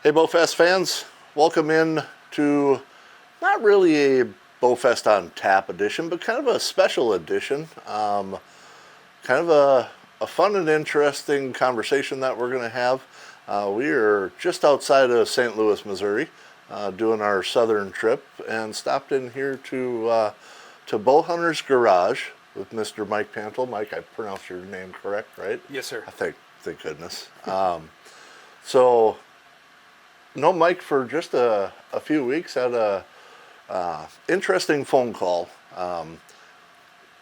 Hey Bowfest fans, welcome in to not really a Bowfest on Tap edition, but kind of a special edition. Kind of a fun and interesting conversation that we're going to have. We are just outside of St. Louis, Missouri, doing our southern trip, and stopped in here to Bowhunters Garage with Mr. Mike Pantle. Mike, I pronounced your name correct, right? Yes, sir. I think, thank goodness. So, no Mike for just a few weeks. Had a interesting phone call.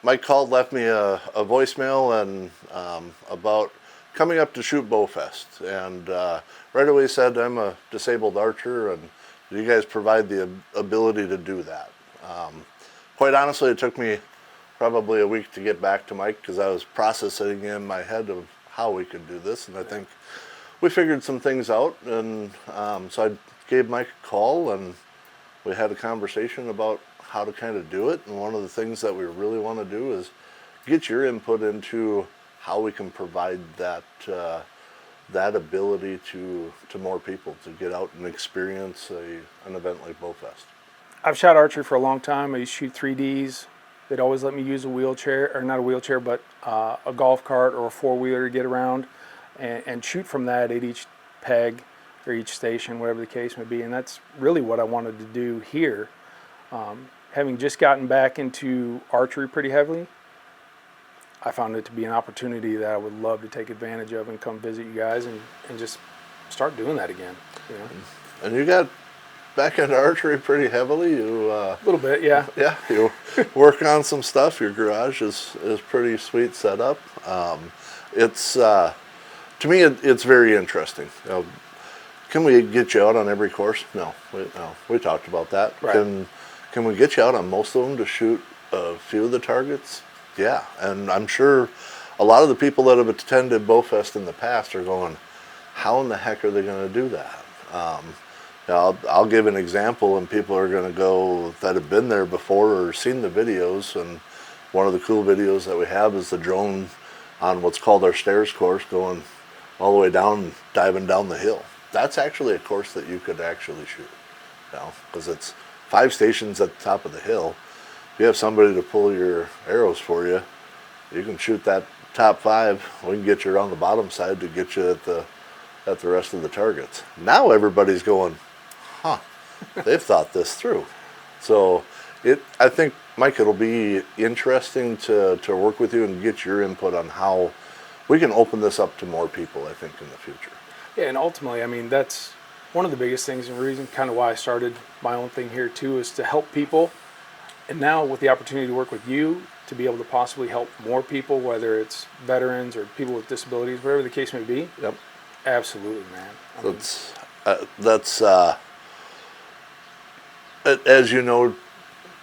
Mike called, left me a voicemail and about coming up to shoot Bowfest, and right away said, I'm a disabled archer, and you guys provide the ability to do that. Quite honestly, it took me probably a week to get back to Mike because I was processing in my head of how we could do this, and I think we figured some things out, and so I gave Mike a call, and we had a conversation about how to kind of do it. And one of the things that we really want to do is get your input into how we can provide that that ability to more people to get out and experience an event like Bowfest. I've shot archery for a long time. I used to shoot 3Ds. They'd always let me use a wheelchair, or not a wheelchair, but a golf cart or a four-wheeler to get around and shoot from that at each peg or each station, whatever the case may be. And that's really what I wanted to do here. Having just gotten back into archery pretty heavily, I found it to be an opportunity that I would love to take advantage of and come visit you guys and just start doing that again. You know? And you got back into archery pretty heavily. You a little bit, yeah. Yeah, you work on some stuff. Your garage is pretty sweet setup. It's to me, it's very interesting. You know, can we get you out on every course? No, we talked about that. Right. Can we get you out on most of them to shoot a few of the targets? Yeah, and I'm sure a lot of the people that have attended Bowfest in the past are going, how in the heck are they going to do that? I'll give an example, and people are going to go that have been there before or seen the videos. And one of the cool videos that we have is the drone on what's called our stairs course, going all the way down, diving down the hill. That's actually a course that you could actually shoot, because it's 5 stations at the top of the hill. If you have somebody to pull your arrows for you, you can shoot that top 5. We can get you around the bottom side to get you at the rest of the targets. Now everybody's going, they've thought this through. So I think, Mike, it'll be interesting to work with you and get your input on how we can open this up to more people, I think, in the future. Yeah, and ultimately, I mean, that's one of the biggest things and reason kind of why I started my own thing here too, is to help people. And now with the opportunity to work with you, to be able to possibly help more people, whether it's veterans or people with disabilities, whatever the case may be. Yep. Absolutely, man. That's as you know,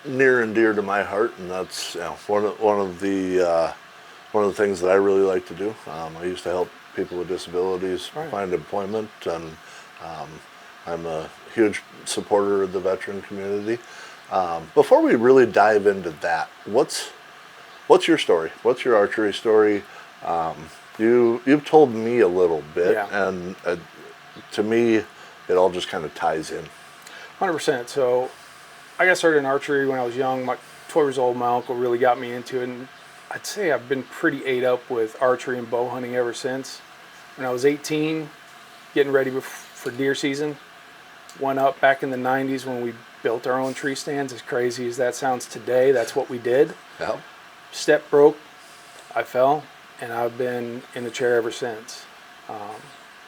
near and dear to my heart, and that's one of the things that I really like to do. I used to help people with disabilities find employment, and I'm a huge supporter of the veteran community. Before we really dive into that, what's your story? What's your archery story? You've told me a little bit, and to me, it all just kind of ties in. 100%. So I got started in archery when I was young. 12 years old, my uncle really got me into it, and I'd say I've been pretty ate up with archery and bow hunting ever since. When I was 18, getting ready for deer season, went up back in the 90s when we built our own tree stands. As crazy as that sounds today, that's what we did. Yeah. Step broke, I fell, and I've been in the chair ever since.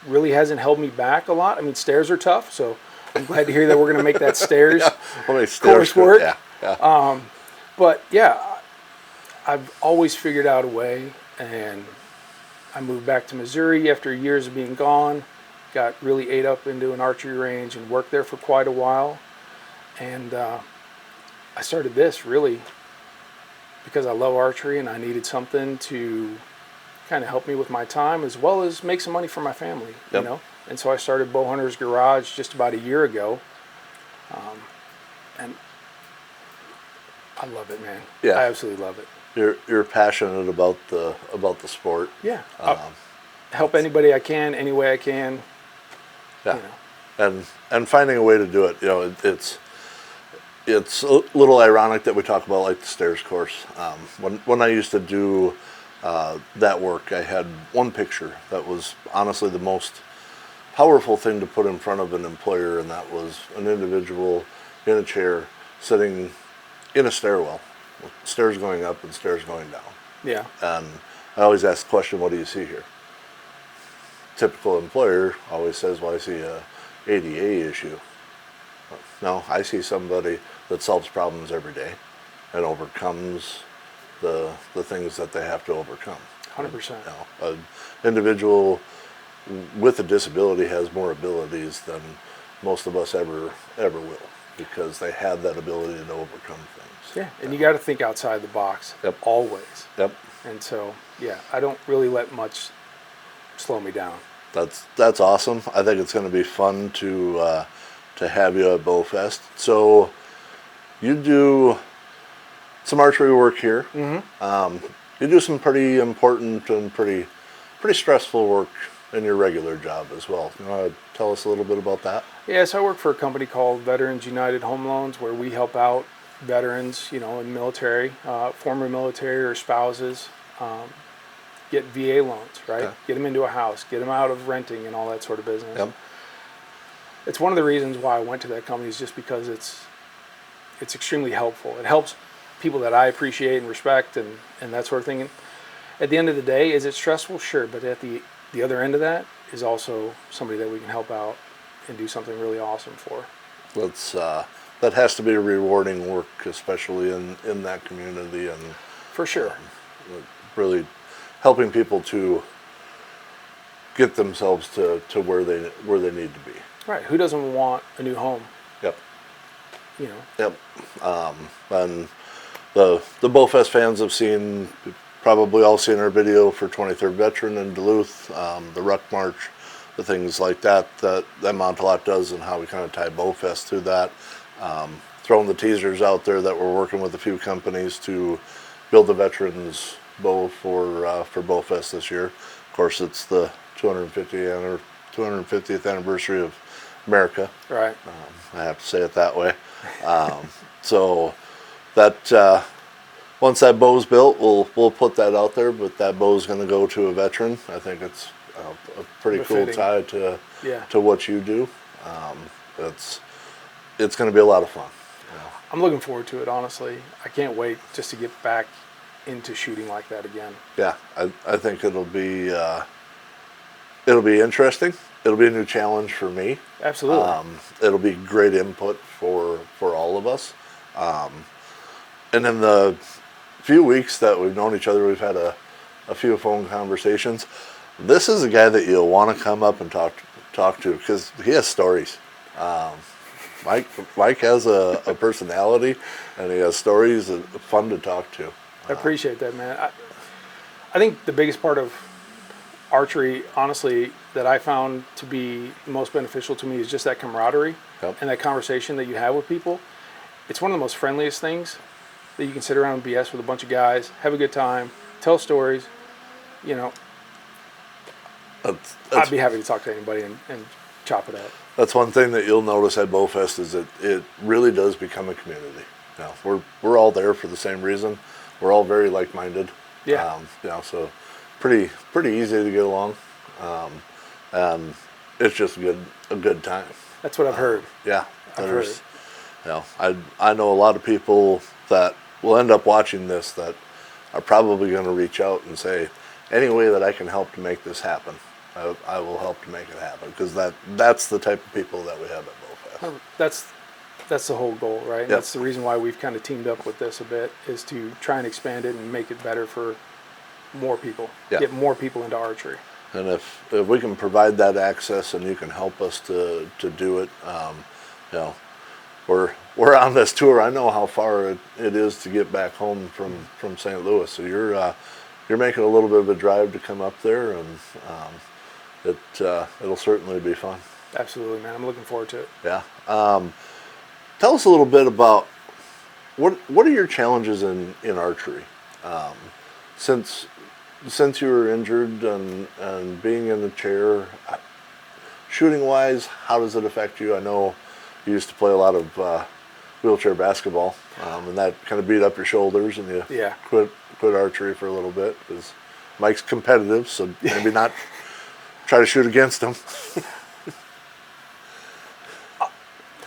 Really hasn't held me back a lot. I mean, stairs are tough, so I'm glad to hear that we're going to make that stairs course work. Yeah. But yeah, I've always figured out a way, and I moved back to Missouri after years of being gone, got really ate up into an archery range and worked there for quite a while. And I started this really because I love archery and I needed something to kind of help me with my time as well as make some money for my family, you know. And so I started Bowhunters Garage just about a year ago, and I love it, man. Yeah, I absolutely love it. You're passionate about the sport. Yeah, help anybody I can, any way I can. Yeah. You know. and finding a way to do it. You know, it's a little ironic that we talk about like the stairs course. When I used to do that work, I had one picture that was honestly the most powerful thing to put in front of an employer, and that was an individual in a chair sitting in a stairwell, with stairs going up and stairs going down. Yeah. And I always ask the question, what do you see here? Typical employer always says, well, I see a ADA issue. No, I see somebody that solves problems every day and overcomes the things that they have to overcome. 100%. You know, an individual with a disability has more abilities than most of us ever will, because they have that ability to overcome things. Yeah, and you got to think outside the box. Yep. Always. Yep. And so, yeah, I don't really let much slow me down. That's awesome. I think it's going to be fun to have you at Bowfest. So you do some archery work here. Mm-hmm. You do some pretty important and pretty stressful work in your regular job as well. You want to tell us a little bit about that? Yeah, so I work for a company called Veterans United Home Loans, where we help out veterans, you know, in military, former military or spouses, get VA loans, right? Okay. Get them into a house, get them out of renting and all that sort of business. Yep. It's one of the reasons why I went to that company, is just because it's extremely helpful. It helps people that I appreciate and respect and that sort of thing. And at the end of the day, is it stressful? Sure, but at the other end of that is also somebody that we can help out and do something really awesome for. That has to be rewarding work, especially in that community, and For sure. really helping people to get themselves to where they need to be. Right. Who doesn't want a new home? Yep. You know. Yep. And the Bowfest fans have probably all seen our video for 23rd Veteran in Duluth, the Ruck March, the things like that Montelot does, and how we kind of tie Bowfest to that. Throwing the teasers out there that we're working with a few companies to build the veterans bow for Bowfest this year. Of course, it's the 250th anniversary of America. Right. I have to say it that way. So that once that bow's built, we'll put that out there. But that bow's going to go to a veteran. I think it's a pretty cool tie to what you do. It's going to be a lot of fun. I'm looking forward to it, honestly. I can't wait just to get back into shooting like that again. Yeah, I think it'll be interesting. It'll be a new challenge for me. Absolutely. It'll be great input for all of us. And in the few weeks that we've known each other, we've had a few phone conversations. This is a guy that you'll want to come up and talk to, because he has stories. Mike has a personality, and he has stories that are fun to talk to. I appreciate that, man. I think the biggest part of archery, honestly, that I found to be most beneficial to me is just that camaraderie. Yep. And that conversation that you have with people. It's one of the most friendliest things that you can sit around and BS with a bunch of guys, have a good time, tell stories. You know, I'd be happy to talk to anybody and chop it up. That's one thing that you'll notice at Bowfest, is that it really does become a community. You know, we're all there for the same reason. We're all very like-minded. Yeah. You know, so pretty easy to get along, and it's just a good time. That's what I've heard. Yeah, I've heard. You know, I know a lot of people that will end up watching this that are probably going to reach out and say, any way that I can help to make this happen, I will help to make it happen, because that's the type of people that we have at Bowfest. That's the whole goal, right? Yep. That's the reason why we've kind of teamed up with this a bit, is to try and expand it and make it better for more people, get more people into archery. And if we can provide that access and you can help us to do it, you know, we're on this tour. I know how far it is to get back home from St. Louis. So you're making a little bit of a drive to come up there, and it'll certainly be fun. Absolutely, man. I'm looking forward to it. Yeah. Tell us a little bit about what are your challenges in archery, since you were injured and being in the chair. shooting wise, how does it affect you? I know you used to play a lot of wheelchair basketball, and that kind of beat up your shoulders, and you Yeah. quit archery for a little bit because Mike's competitive, so maybe not try to shoot against him.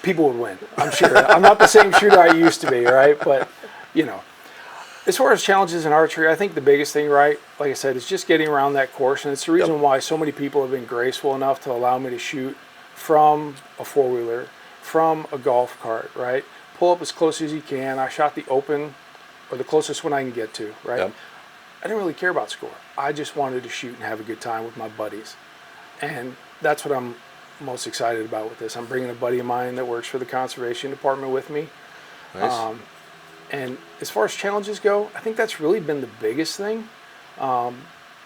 People would win, I'm sure. I'm not the same shooter I used to be, right? But, you know, as far as challenges in archery, I think the biggest thing, right, like I said, is just getting around that course. And it's the reason why so many people have been graceful enough to allow me to shoot from a four-wheeler, from a golf cart, right? Pull up as close as you can. I shot the open, or the closest one I can get to, right? Yep. I didn't really care about score. I just wanted to shoot and have a good time with my buddies. And that's what I'm most excited about with this. I'm bringing a buddy of mine that works for the conservation department with me. Nice. And as far as challenges go, I think that's really been the biggest thing,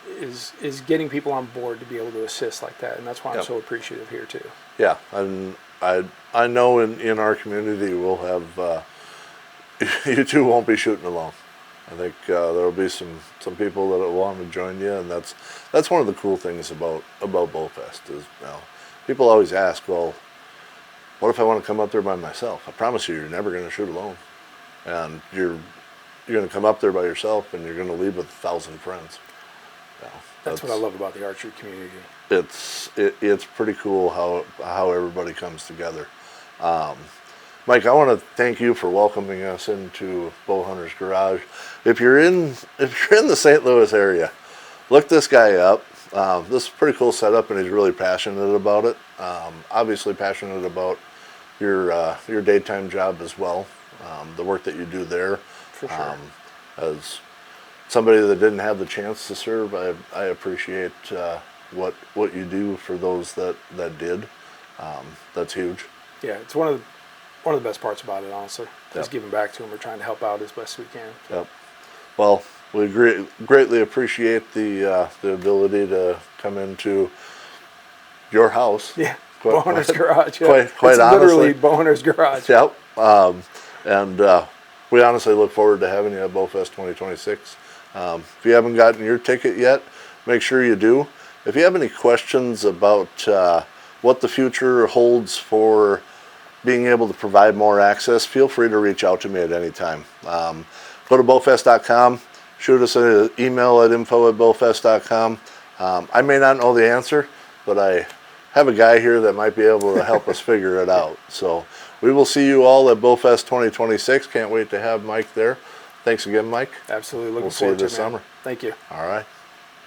is getting people on board to be able to assist like that. And that's why I'm so appreciative here too. Yeah, and I know in our community we'll have, you two won't be shooting alone. I think there'll be some people that will want to join you, and that's one of the cool things about Bowfest is, you know, people always ask, well, what if I want to come up there by myself? I promise you're never going to shoot alone, and you're going to come up there by yourself, and you're going to leave with 1,000 friends. You know, That's what I love about the archery community. It's pretty cool how everybody comes together. Mike, I want to thank you for welcoming us into Bowhunters Garage. If you're in the St. Louis area, look this guy up. This is a pretty cool setup, and he's really passionate about it. Obviously passionate about your daytime job as well, the work that you do there. For sure. As somebody that didn't have the chance to serve, I appreciate what you do for those that did. That's huge. Yeah, it's one of the best parts about it, honestly. Yep. Is giving back to them or trying to help out as best we can. Yep. Well, we greatly appreciate the ability to come into your house. Yeah, Bowhunters Garage. Yeah. Quite it's honestly, literally Bowhunters Garage. Yep. And we honestly look forward to having you at Bowfest 2026. If you haven't gotten your ticket yet, make sure you do. If you have any questions about what the future holds for being able to provide more access, feel free to reach out to me at any time. Go to bowfest.com, shoot us an email at info@bowfest.com. I may not know the answer, but I have a guy here that might be able to help us figure it out. So we will see you all at Bowfest 2026. Can't wait to have Mike there. Thanks again, Mike. Absolutely. Looking We'll see you forward to this it, man. summer. Thank you. All right.